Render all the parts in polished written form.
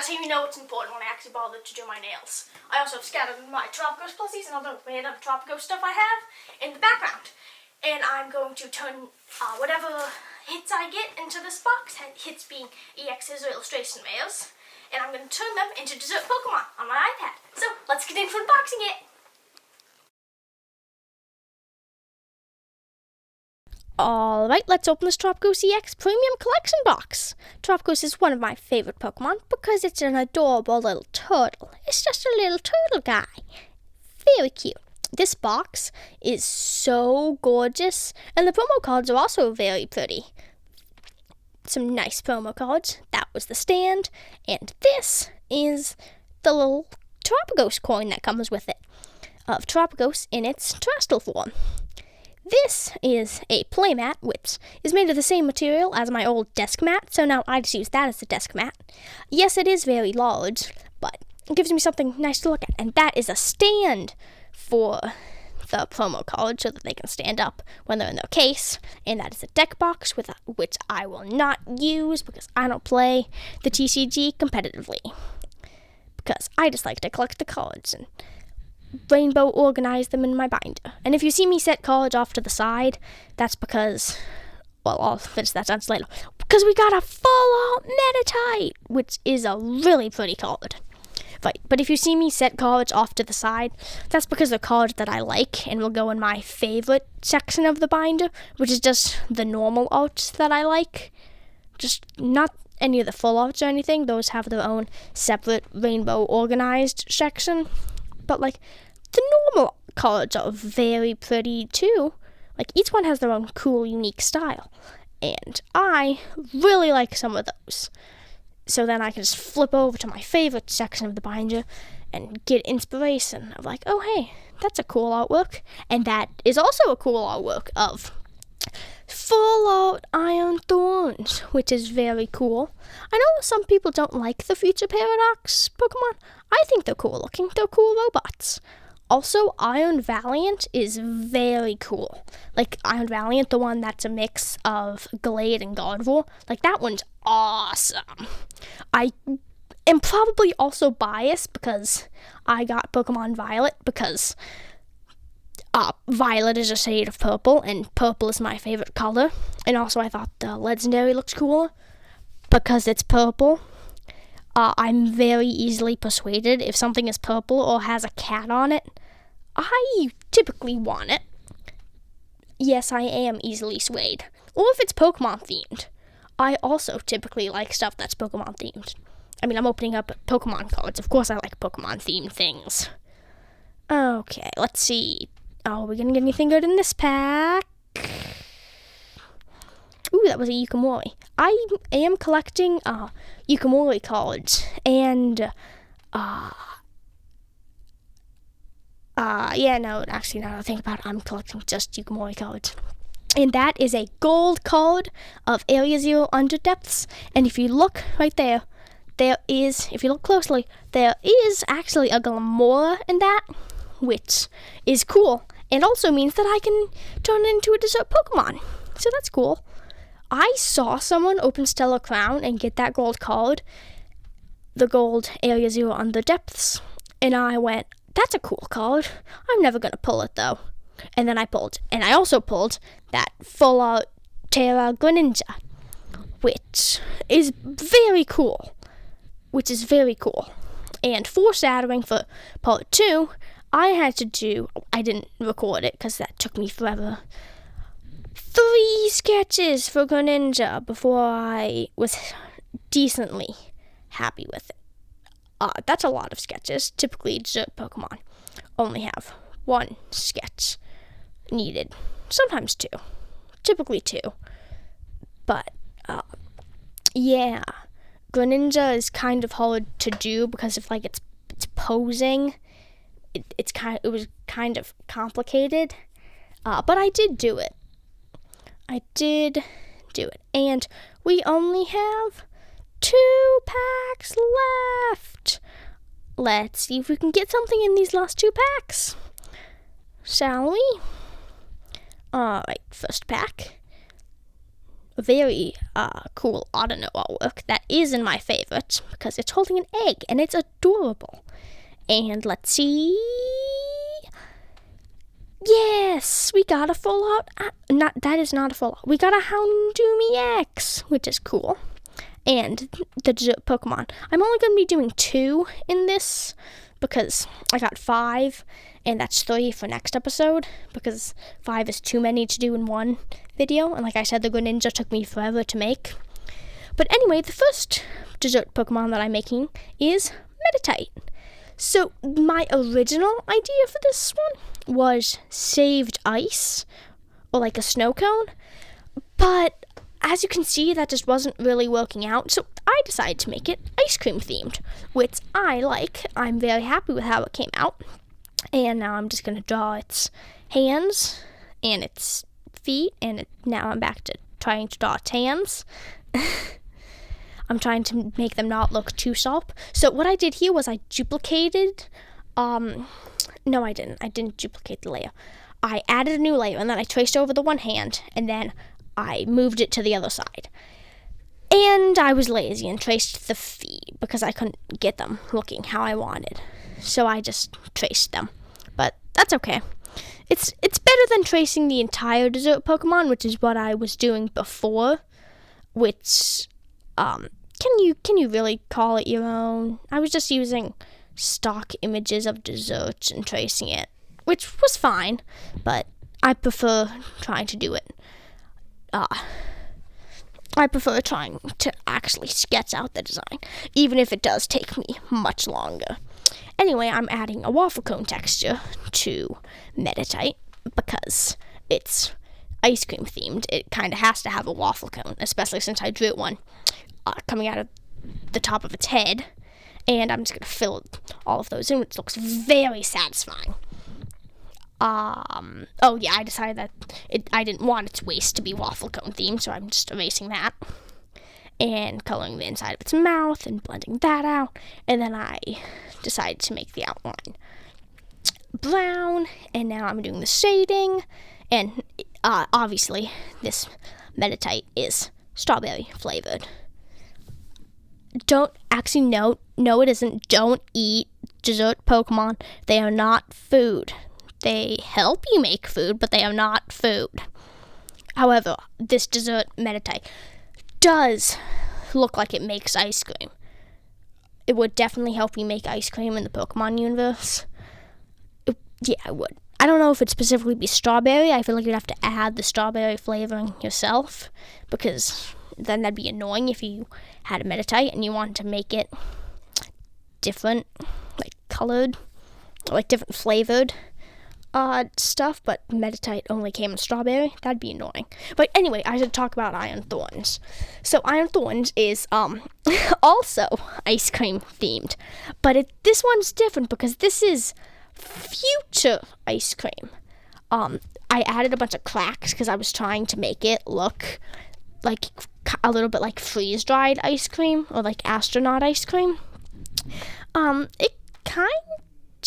That's how you know it's important when I actually bother to do my nails. I also have scattered my Terapagos plushies and other random Terapagos stuff I have in the background. And I'm going to turn whatever hits I get into this box, hits being EXs or illustration rares, and I'm going to turn them into dessert Pokemon on my iPad. So let's get into unboxing it. Alright, let's open this Terapagos EX Premium Collection box. Terapagos is one of my favorite Pokemon because it's an adorable little turtle. It's just a little turtle guy. Very cute. This box is so gorgeous, and the promo cards are also very pretty. Some nice promo cards. That was the stand, and this is the little Terapagos coin that comes with it, of Terapagos in its terrestrial form. This is a playmat, which is made of the same material as my old desk mat, so now I just use that as the desk mat. Yes, it is very large, but it gives me something nice to look at, and that is a stand for the promo cards so that they can stand up when they're in their case, and that is a deck box which I will not use because I don't play the TCG competitively, because I just like to collect the cards and rainbow organize them in my binder. And if you see me set cards off to the side, that's because, well, I'll finish that sentence later, because we got a full out Meditite, which is a really pretty card. Right, but if you see me set cards off to the side, that's because they're cards that I like and will go in my favorite section of the binder, which is just the normal arts that I like. Just not any of the full arts or anything. Those have their own separate rainbow organized section. But, like, the normal cards are very pretty, too. Like, each one has their own cool, unique style. And I really like some of those. So then I can just flip over to my favorite section of the binder and get inspiration of, like, oh, hey, that's a cool artwork. And that is also a cool artwork of full art Iron Thorns, which is very cool. I know some people don't like the Future Paradox Pokemon. I think they're cool looking. They're cool robots. Also, Iron Valiant is very cool. Like, Iron Valiant, the one that's a mix of Glade and Gardevoir, like, that one's awesome. I am probably also biased because I got Pokemon Violet because violet is a shade of purple, and purple is my favorite color. And also, I thought the legendary looks cooler because it's purple. I'm very easily persuaded. If something is purple or has a cat on it, I typically want it. Yes, I am easily swayed. Or if it's Pokemon themed, I also typically like stuff that's Pokemon themed. I mean, I'm opening up Pokemon cards. Of course I like Pokemon themed things. Okay, let's see. Oh, are we gonna get anything good in this pack? Ooh, that was a Yukimori. I am collecting Yukimori cards, and yeah, no, actually, now that I think about it, I'm collecting just Yukimori cards. And that is a gold card of Area Zero Underdepths, and if you look right there, if you look closely, there is actually a Glamora in that, which is cool, and also means that I can turn it into a dessert Pokemon, so that's cool. I saw someone open Stellar Crown and get that gold card, the gold Area Zero Underdepths, and I went, that's a cool card. I'm never going to pull it, though. And then I pulled. And I also pulled that full-out Terra Greninja, which is very cool. And foreshadowing for part 2, I didn't record it because that took me forever, 3 sketches for Greninja before I was decently happy with it. That's a lot of sketches. Typically, dessert Pokemon only have 1 sketch needed. Sometimes 2. Typically 2. But, yeah. Greninja is kind of hard to do because if, like, it's posing, it was kind of complicated. But I did do it. And we only have 2 packs left. Let's see if we can get something in these last 2 packs. Shall we? Alright, first pack. very cool Audino artwork that is in my favorites because it's holding an egg and it's adorable. And let's see. Yes, we got a full out. That is not a full out. We got a Houndoom EX, which is cool. And the dessert Pokemon. I'm only going to be doing 2 in this because I got 5, and that's 3 for next episode because 5 is too many to do in one video. And like I said, the Greninja took me forever to make. But anyway, the first dessert Pokemon that I'm making is Meditite. So my original idea for this one was saved ice, or like a snow cone, but as you can see, that just wasn't really working out, so I decided to make it ice cream themed, which I like. I'm very happy with how it came out, and now I'm just going to draw its hands and its feet, and now I'm back to trying to draw its hands. I'm trying to make them not look too sharp. So what I did here was I duplicated, no I didn't duplicate the layer. I added a new layer and then I traced over the one hand and then I moved it to the other side. And I was lazy and traced the feet because I couldn't get them looking how I wanted. So I just traced them, but that's okay. It's better than tracing the entire dessert Pokemon, which is what I was doing before, which... Can you really call it your own? I was just using stock images of desserts and tracing it, which was fine, but I prefer trying to do it. I prefer trying to actually sketch out the design, even if it does take me much longer. Anyway, I'm adding a waffle cone texture to Meditite because it's ice cream themed. It kind of has to have a waffle cone, especially since I drew one coming out of the top of its head, and I'm just going to fill all of those in, which looks very satisfying. Oh yeah, I decided that I didn't want its waist to be waffle cone themed, so I'm just erasing that and coloring the inside of its mouth and blending that out, and then I decided to make the outline brown, and now I'm doing the shading, and obviously this Meditite is strawberry flavored. No, it isn't. Don't eat dessert Pokemon. They are not food. They help you make food, but they are not food. However, this dessert Meditite does look like it makes ice cream. It would definitely help you make ice cream in the Pokemon universe. Yeah, it would. I don't know if it'd specifically be strawberry. I feel like you'd have to add the strawberry flavoring yourself, because then that'd be annoying if you had a Meditite and you wanted to make it different, like colored, or like different flavored stuff, but Meditite only came in strawberry. That'd be annoying. But anyway, I should talk about Iron Thorns. So Iron Thorns is also ice cream themed, but this one's different because this is future ice cream. I added a bunch of cracks because I was trying to make it look like a little bit like freeze-dried ice cream or like astronaut ice cream. It kind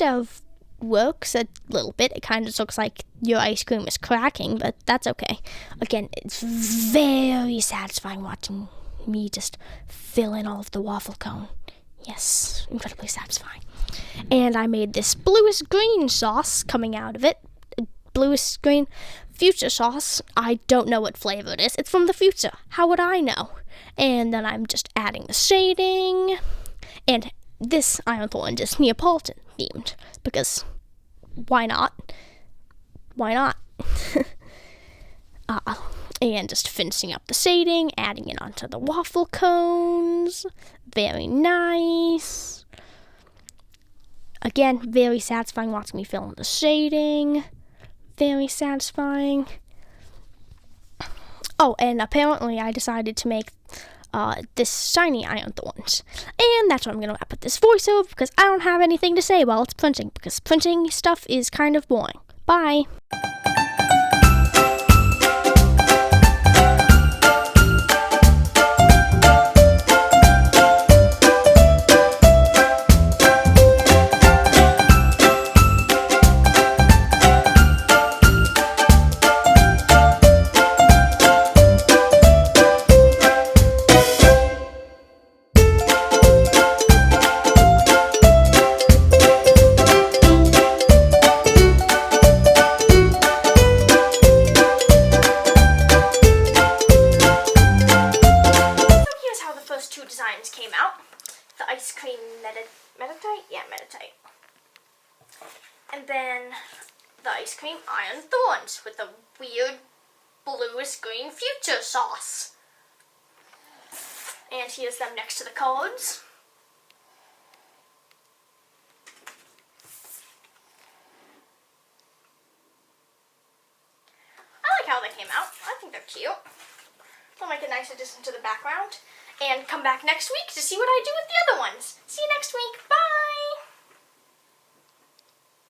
of works a little bit. It kind of looks like your ice cream is cracking, but that's okay. Again, it's very satisfying watching me just fill in all of the waffle cone. Yes, incredibly satisfying. And I made this bluish green sauce coming out of it. Bluish green future sauce. I don't know what flavor it is. It's from the future. How would I know? And then I'm just adding the shading. And this Iron Thorn is Neapolitan themed because why not? Why not? And just finishing up the shading, adding it onto the waffle cones. Very nice. Again, very satisfying watching me fill in the shading. Very satisfying. Oh, and apparently I decided to make this shiny Iron Thorns. And that's what I'm going to put this voiceover because I don't have anything to say while it's printing because printing stuff is kind of boring. Bye. ice cream Iron Thorns with the weird bluish green future sauce. And here's them next to the cards. I like how they came out. I think they're cute. They'll make a nice addition to the background. And come back next week to see what I do with the other ones. See you next week. Bye!